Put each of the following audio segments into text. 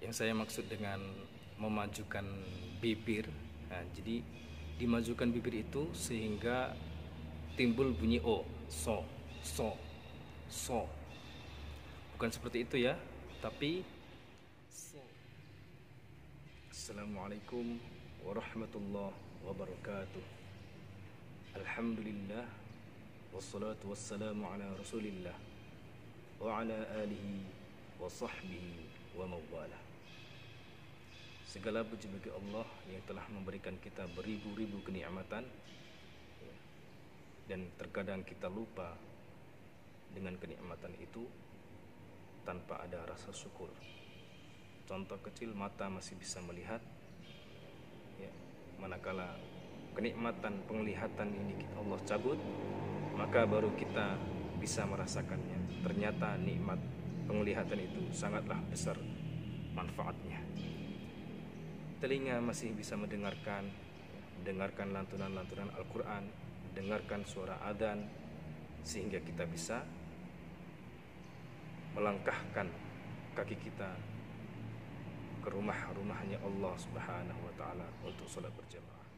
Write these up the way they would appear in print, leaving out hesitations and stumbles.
Yang saya maksud dengan memajukan bibir, nah, jadi dimajukan bibir itu sehingga timbul bunyi o, so, so, so. Bukan seperti itu ya, tapi so. Assalamualaikum warahmatullahi wabarakatuh. Alhamdulillah, wassalatu wassalamu ala rasulillah wa ala alihi wa sahbihi wa mawalah. Segala puji bagi Allah yang telah memberikan kita beribu-ribu kenikmatan, dan terkadang kita lupa dengan kenikmatan itu tanpa ada rasa syukur. Contoh kecil, mata masih bisa melihat, ya, manakala kenikmatan penglihatan ini Allah cabut, maka baru kita bisa merasakannya. Ternyata nikmat penglihatan itu sangatlah besar manfaatnya. Telinga masih bisa mendengarkan lantunan-lantunan Al-Quran, dengarkan suara adzan, sehingga kita bisa melangkahkan kaki kita ke rumah-rumahnya Allah Subhanahu wa Ta'ala untuk sholat berjamaah.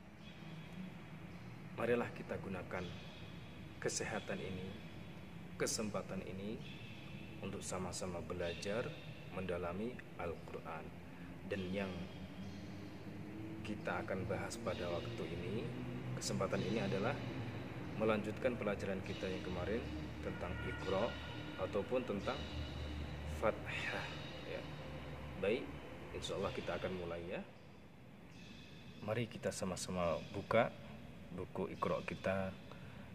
Marilah kita gunakan kesehatan ini, kesempatan ini untuk sama-sama belajar mendalami Al-Quran. Dan yang kita akan bahas pada waktu ini, kesempatan ini adalah melanjutkan pelajaran kita yang kemarin tentang Iqra ataupun tentang Fathah, ya. Baik, insyaallah kita akan mulai ya. Mari kita sama-sama buka buku Iqra kita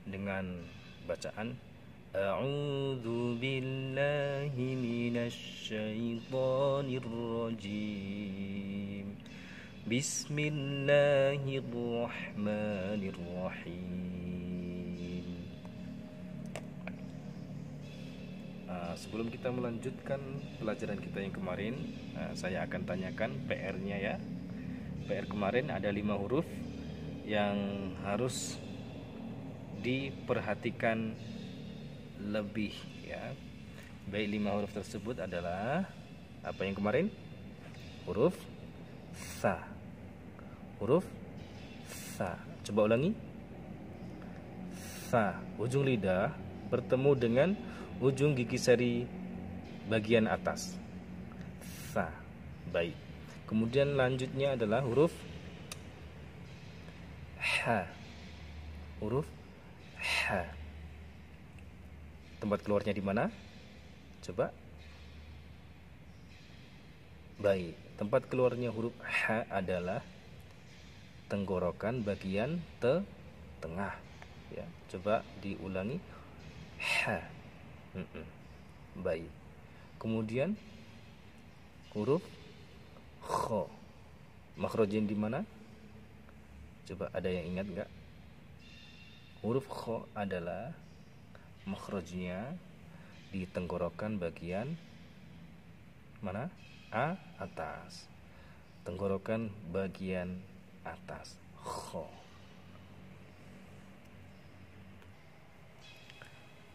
dengan bacaan A'udzu billahi minasy syaithanir rajim. Bismillahirrahmanirrahim. Sebelum kita melanjutkan pelajaran kita yang kemarin, saya akan tanyakan PR-nya ya. PR kemarin ada 5 huruf yang harus diperhatikan lebih ya. Baik, 5 huruf tersebut adalah apa yang kemarin? Huruf sa. Huruf sa. Coba ulangi. Sa. Ujung lidah bertemu dengan ujung gigi seri bagian atas. Sa. Baik. Kemudian lanjutnya adalah huruf ha. Huruf ha. Tempat keluarnya di mana? Coba. Baik, tempat keluarnya huruf ha adalah tenggorokan bagian tengah ya. Coba diulangi. Ha. Baik. Kemudian huruf kho. Makhrajnya di mana? Coba ada yang ingat enggak? Huruf kho adalah makhrajnya di tenggorokan bagian mana? Atas. Tenggorokan bagian atas. Kho.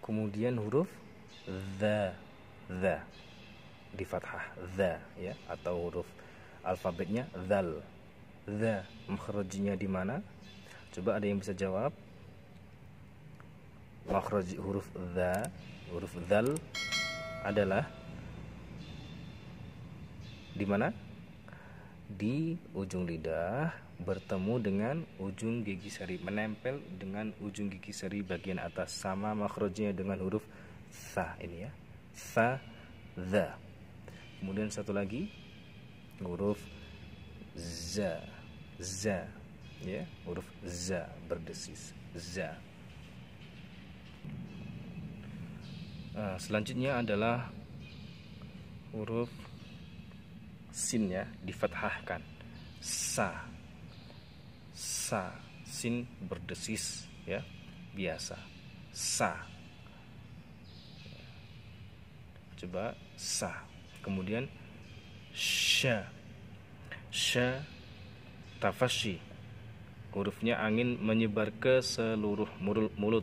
Kemudian huruf dha. Dha di fathah, dha ya, atau huruf alfabetnya dzal. Dha makhrajnya di mana? Coba ada yang bisa jawab. Makhraj huruf dha, huruf dzal adalah di mana? Di ujung lidah bertemu dengan ujung gigi seri, menempel dengan ujung gigi seri bagian atas, sama makhrajnya dengan huruf sa ini ya. Sa, dha. Kemudian satu lagi huruf za. Za ya, huruf za berdesis. Za. Selanjutnya adalah huruf sin ya, difathahkan. Sa. Sa, sin berdesis ya, biasa. Sa. Coba sa. Kemudian sya. Sya tafashi. Hurufnya angin menyebar ke seluruh mulut.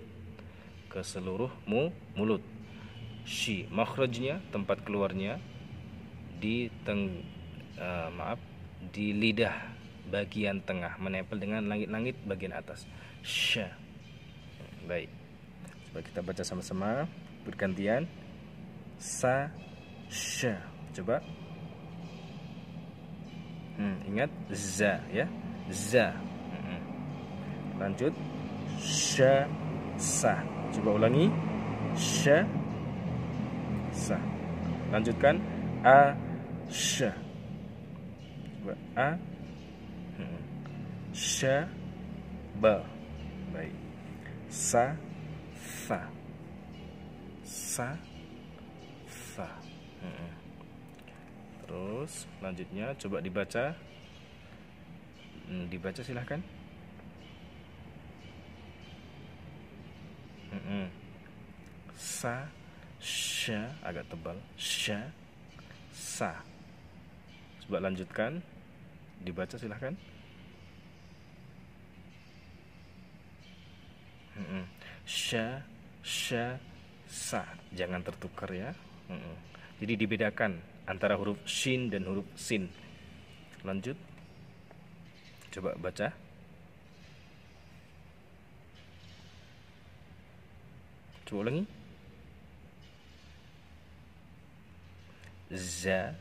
Ke seluruh mulut. Shi, makhrajnya, tempat keluarnya di maaf, di lidah bagian tengah menempel dengan langit-langit bagian atas. Sya. Baik. Coba kita baca sama-sama bergantian. Sa, sya. Coba. Ingat za ya. Za. Lanjut. Sya, sa. Coba ulangi. Sya, sa. Lanjutkan. A, sya. Coba a, sya, ba. Baik. Sa, sa. Sa, sa. Terus lanjutnya coba dibaca. Dibaca silahkan. Sa, sya, agak tebal. Sya, sa. Coba lanjutkan. Dibaca silahkan. Sya, sya, sa. Jangan tertukar ya. Jadi dibedakan antara huruf shin dan huruf sin. Lanjut. Coba baca. Coba ulangi. Za,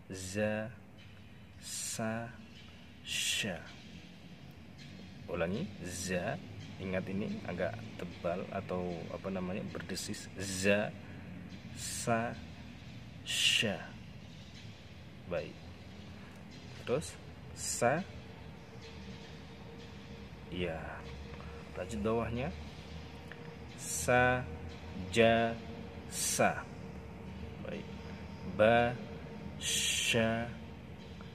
za, sa, sya. Ulangi. Za. Ingat ini agak tebal atau apa namanya, berdesis. Za, sa, sya. Baik. Terus sa. Ya. Lanjut bawahnya. Sa, ja, sa. Baik. Ba, sya,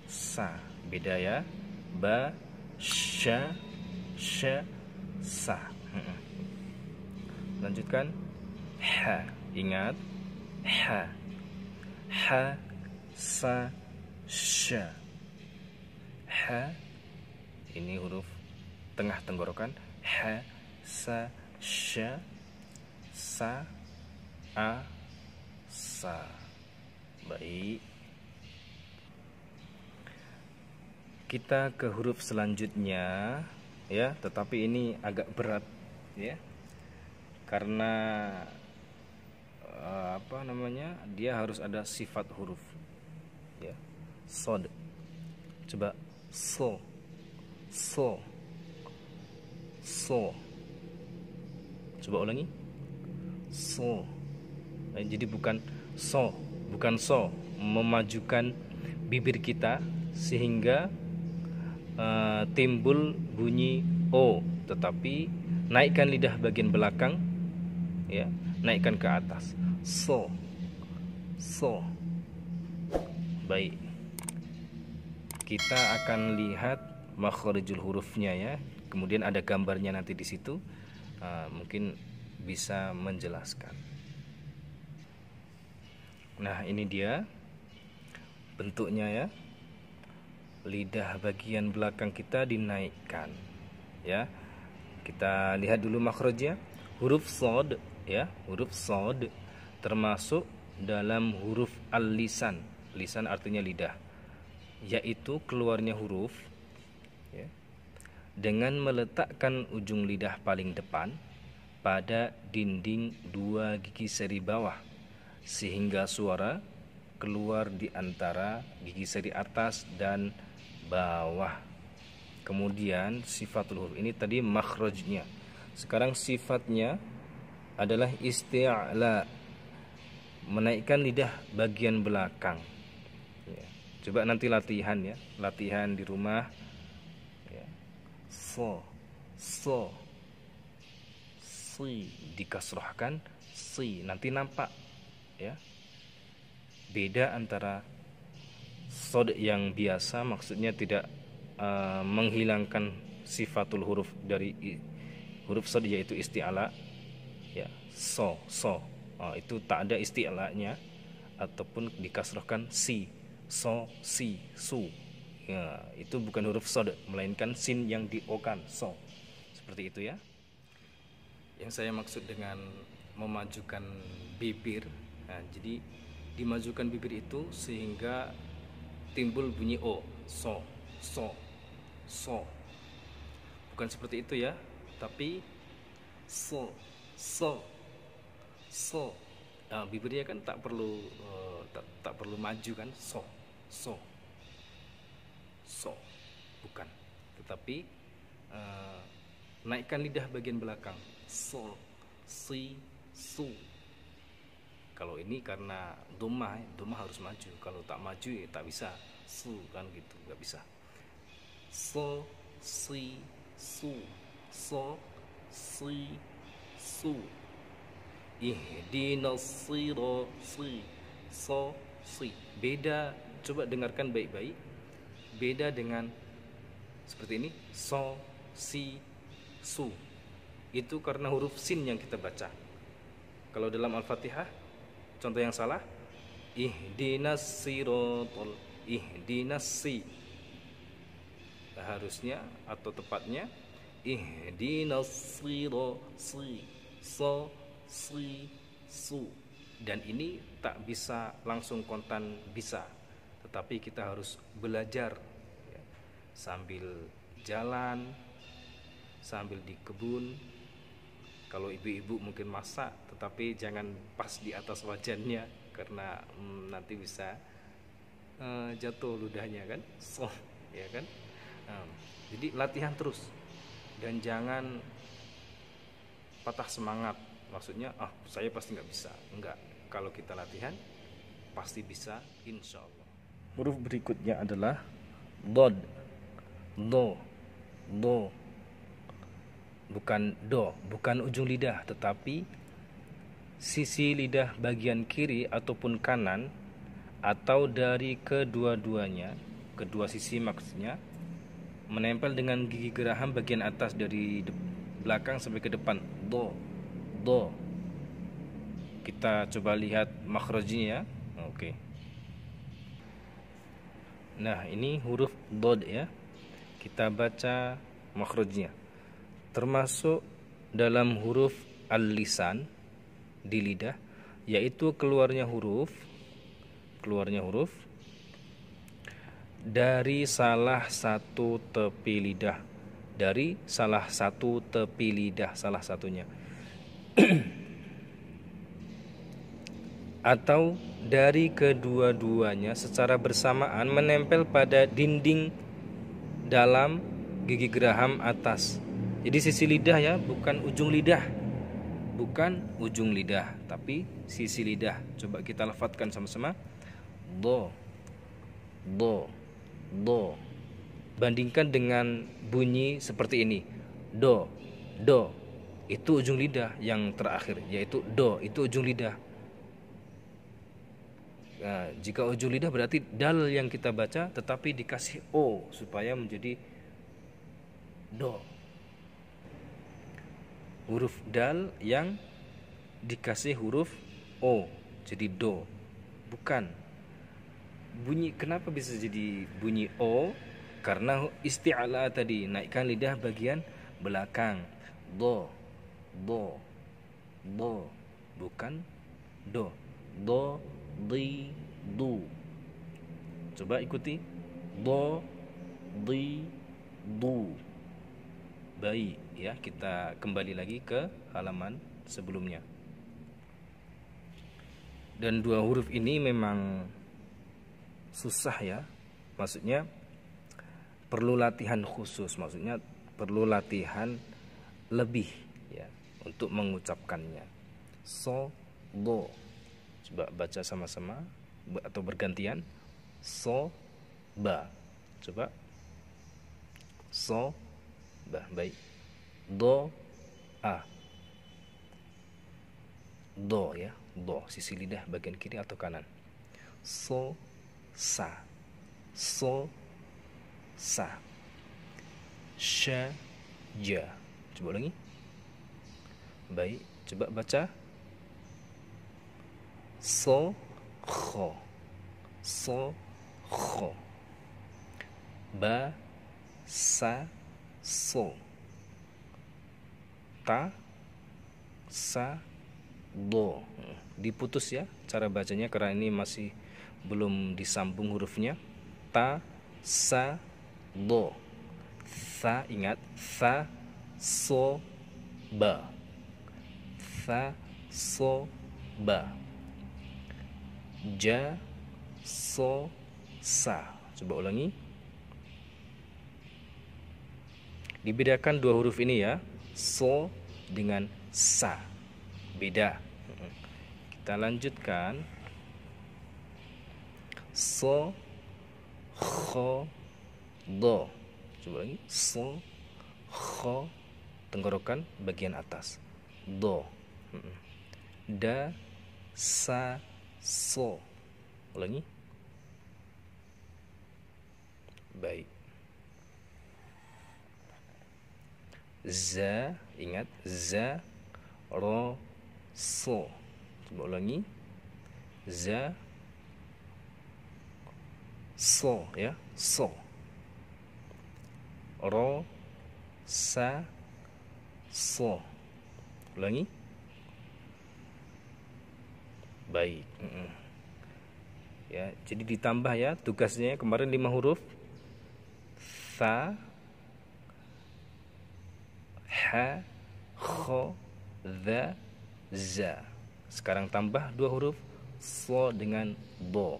sa. Beda ya. Ba, sya, sya, sa. Lanjutkan. Ha. Ingat. Ha. Ha, sa, sya. Ha. Ini huruf tengah tenggorokan. Ha, sa, sya, sa, a, sa. Baik. Kita ke huruf selanjutnya ya, tetapi ini agak berat ya. Karena apa namanya? Dia harus ada sifat huruf. Ya. Sod. Coba so. So. So. Coba ulangi. So. Jadi bukan so, bukan so, memajukan bibir kita sehingga timbul bunyi o, tetapi naikkan lidah bagian belakang ya, naikkan ke atas. So. So. Baik. Kita akan lihat makhrijul hurufnya ya. Kemudian ada gambarnya nanti di situ. Mungkin bisa menjelaskan. Nah, ini dia bentuknya ya. Lidah bagian belakang kita dinaikkan ya. Kita lihat dulu makhrajnya. Huruf shad ya, huruf shad termasuk dalam huruf al-lisan. Lisan artinya lidah, yaitu keluarnya huruf ya, dengan meletakkan ujung lidah paling depan pada dinding dua gigi seri bawah, sehingga suara keluar di antara gigi seri atas dan bawah. Kemudian sifatul huruf ini tadi makhrajnya. Sekarang sifatnya adalah isti'la, menaikkan lidah bagian belakang ya. Coba nanti latihan ya, latihan di rumah ya. So, so, si dikasrahkan, si nanti nampak ya. Beda antara sod yang biasa, maksudnya tidak menghilangkan sifatul huruf dari huruf sod, yaitu isti'ala ya. So, so. Itu tak ada isti'lanya ataupun dikasrahkan si, so, si, su ya, itu bukan huruf sod, melainkan sin yang diokan, so. Seperti itu ya. Yang saya maksud dengan memajukan bibir, nah, jadi dimajukan bibir itu sehingga timbul bunyi O, so, so, so. Bukan seperti itu ya, tapi so, so, so. Nah, bibirnya kan tak perlu tak perlu maju kan, so, so, so, bukan. Tetapi naikkan lidah bagian belakang, so, si, su. Kalau ini karena dhammah harus maju. Kalau tak maju ya tak bisa, su kan gitu, nggak bisa. So, si, su, so, si, su. Ihdinas sirata, si, so, si. Beda, coba dengarkan baik-baik. Beda dengan seperti ini, so, si, su. Itu karena huruf sin yang kita baca. Kalau dalam Al-Fatihah, contoh yang salah, ihdinas siratal, ihdinas si. Harusnya atau tepatnya ihdinas siratal, si, so, si, su. Dan ini tak bisa langsung kontan bisa, tetapi kita harus belajar ya, sambil jalan, sambil di kebun. Kalau ibu-ibu mungkin masak, tetapi jangan pas di atas wajannya karena nanti bisa jatuh ludahnya kan, so, ya kan. Jadi latihan terus dan jangan patah semangat. Maksudnya, saya pasti nggak bisa. Enggak. Kalau kita latihan, pasti bisa, insya Allah. Huruf berikutnya adalah dod, do, do. Bukan do, bukan ujung lidah, tetapi sisi lidah bagian kiri ataupun kanan, atau dari kedua-duanya, kedua sisi maksudnya, menempel dengan gigi geraham bagian atas dari belakang sampai ke depan, do, do. Kita coba lihat makhrajnya ya. Oke. Nah, ini huruf dod ya. Kita baca makhrajnya. Termasuk dalam huruf al-lisan di lidah, yaitu keluarnya huruf dari salah satu tepi lidah, dari salah satu tepi lidah, salah satunya atau dari kedua-duanya secara bersamaan menempel pada dinding dalam gigi geraham atas. Jadi sisi lidah ya, bukan ujung lidah. Bukan ujung lidah, tapi sisi lidah. Coba kita lafadzkan sama-sama. Do, do, do. Bandingkan dengan bunyi seperti ini. Do, do. Itu ujung lidah yang terakhir, yaitu do, itu ujung lidah. Nah, jika ujung lidah berarti dal yang kita baca tetapi dikasih o supaya menjadi do. Huruf dal yang dikasih huruf o jadi do. Bukan. Bunyi kenapa bisa jadi bunyi o? Karena isti'ala tadi, naikkan lidah bagian belakang. Do, do, do. Bukan do. Do, di, du. Coba ikuti. Do, di, du. Baik ya, kita kembali lagi ke halaman sebelumnya. Dan dua huruf ini memang susah ya. Maksudnya perlu latihan khusus, maksudnya perlu latihan lebih ya untuk mengucapkannya. So, do. Coba baca sama-sama atau bergantian. So, ba. Coba. So, ba. Baik. Do, a. Do ya. Do, sisi lidah bagian kiri atau kanan. So, sa. So, sa. Sha, ja. Coba lagi. Baik, coba baca. So, kho. So, kho. Ba, sa, so. Ta, sa, do. Diputus ya cara bacanya karena ini masih belum disambung hurufnya. ta, sa, do. Tha, ingat, tha, so, ba. Tha, so, ba. Ja, so, sa. Coba ulangi. Dibedakan dua huruf ini ya, so dengan sa. Beda. Kita lanjutkan. So, kho, do. Coba lagi. So, kho, tenggorokan bagian atas. Do. Da, sa, so. Ulangi. Baik. Za, ingat, za, ro, so. Coba ulangi. Za, so ya, so. Ro, sa, so. Ulangi. Baik. Ya, jadi ditambah ya tugasnya kemarin 5 huruf. Tha, ha, kho, dha, za. Sekarang tambah 2 huruf, so dengan do.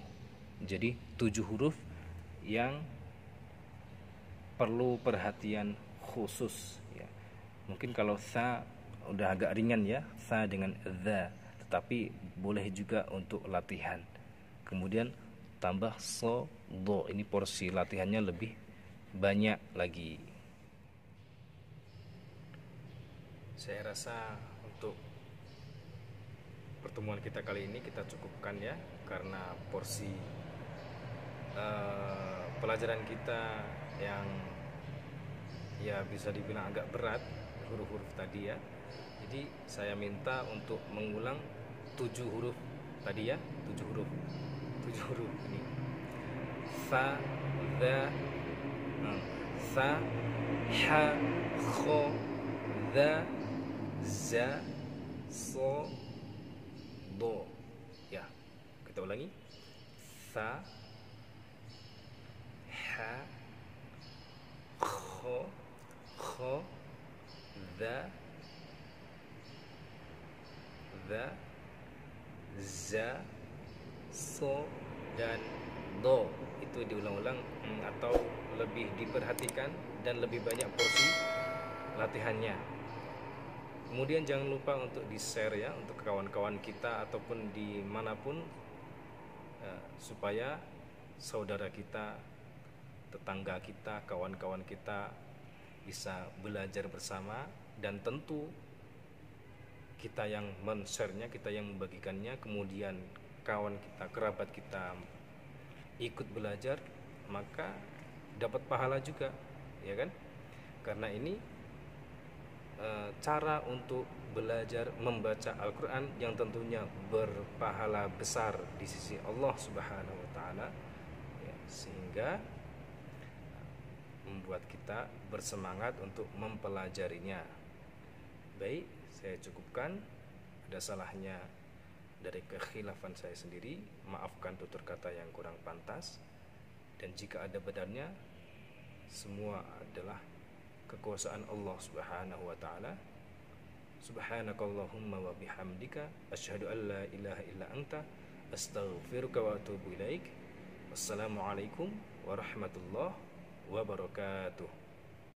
Jadi 7 huruf yang perlu perhatian khusus ya. Mungkin kalau tha udah agak ringan ya, tha dengan dha, tetapi boleh juga untuk latihan. Kemudian tambah so, do. Ini porsi latihannya lebih banyak lagi. Saya rasa untuk pertemuan kita kali ini kita cukupkan ya, karena porsi pelajaran kita yang ya bisa dibilang agak berat, huruf-huruf tadi ya. Jadi saya minta untuk mengulang 7 huruf tadi ya, 7 huruf ini. Fa, dha, sa, ha, kho, dha, za, so, do. Ya, kita ulangi. Sa, ha, kho, dha, za, so, dan do. Itu diulang-ulang atau lebih diperhatikan dan lebih banyak porsi latihannya. Kemudian jangan lupa untuk di-share ya untuk kawan-kawan kita ataupun dimanapun, supaya saudara kita, tetangga kita, kawan-kawan kita bisa belajar bersama. Dan tentu kita yang men-share-nya, kita yang membagikannya, kemudian kawan kita, kerabat kita ikut belajar, maka dapat pahala juga, ya kan? Karena ini cara untuk belajar membaca Al-Quran yang tentunya berpahala besar di sisi Allah Subhanahu wa Ta'ala ya, sehingga membuat kita bersemangat untuk mempelajarinya. Baik, saya cukupkan. Ada salahnya dari kekhilafan saya sendiri, maafkan tutur kata yang kurang pantas, dan jika ada benarnya, semua adalah kekuasaan Allah Subhanahu wa Ta'ala. Subhanakallahumma wa bihamdika asyhadu an la ilaha illa anta astaghfiruka wa atubu ilaik. Wassalamualaikum warahmatullahi wabarakatuh.